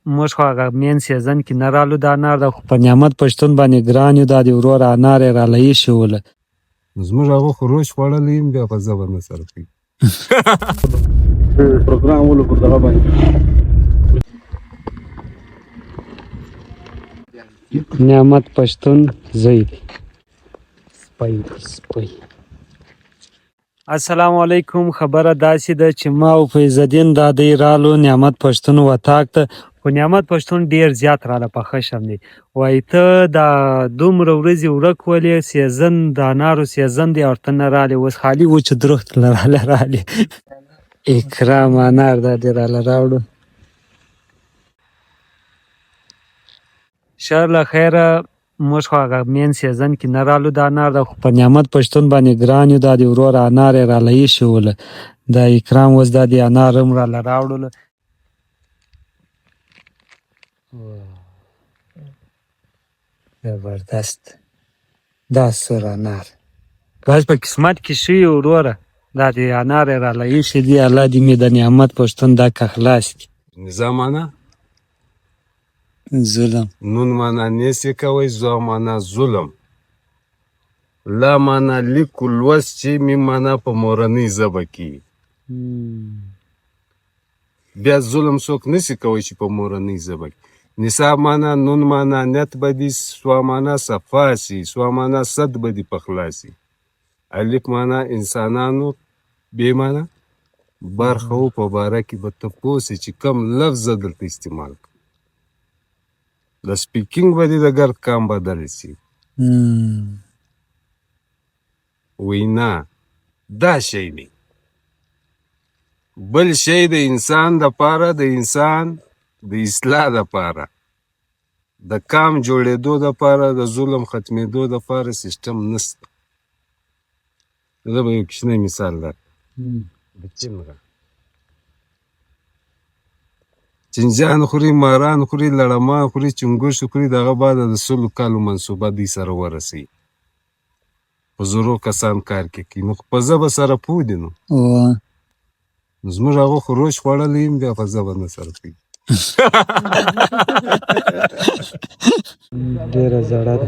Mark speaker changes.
Speaker 1: موږ خو هغه مین سیزن کې نه رالو دا انار ده خو په نعمت پښتون باندې ګران یو دا د ورور انار یې راله ایښي وله
Speaker 2: زموږ هغه خو روش خوړلی یم بیا په زه به نه سره کوي
Speaker 3: پروګرام ولو پر دغه باندې
Speaker 1: نعمت پښتون زوی دی سپی السلام علیکم خبره داسې ده چې ما او فیض الدین دا دی رالو نعمت پښتون وطاق ته خو نعمت پښتون ډیر زیات راله پخه شم دی وایي ته دا دومره ورځې ورک ولې سیزن د انارو سیزن دی او ته نه رالې اوس خالي و چې درخت رالې اکرام انار دا دی راله راوړو شر له خیره موږ خو هغه مین سیزن کې نه رالو دا انار ده خو په نعمت پښتون باندې ګران یو دا د ورور انار یې راله ایښي وله دا اکرام اوس دا د انار هم راله راوړله زبردست دا سور انار بس په قسمت کې شوي وروره دا د انار یې راله ایښي دي الله دې مې د نعمت پښتون دا که خلاص کړي
Speaker 2: نظام معنا
Speaker 1: ظلم
Speaker 2: نون معنا نیسې کوئ زو معنا ظلم لا معنا لیکو لوست چې می معنا په مورنۍ ژبه کې بیا ظلم څوک نسي کوئ چې په مورنۍ ژبه کې نصاب معنا نون معنا نیت بدي سوا معنا صفا سي سوا معنا صد بدي پخلاصي الف معنا انسانانو بې معنا برخه و په باره کې به تپوس چې کم لفظ دلته استعمال کړ د سپیکینګ بدي د ګرد کام بدل سي وینا دا شی دی بل شی د انسان د پاره د انسان د اصلاح د پاره د کام جوړېدو د پاره د ظلم ختمېدو د پاره سیستم نسته زه به یو کوچنی مثال درکړم د چنګه چنجان خوري ماران خوري لړمان خوري چنګوش خوري دغه بعد د 100 کالو منصوبه دې سره ورسي په زرو کسان کار کوي نو په ژبه سره پوه دي نو زموږ هغه خو روش خوړلی یم بیا په ژبه نه سره کوي
Speaker 1: ډېره زړه ده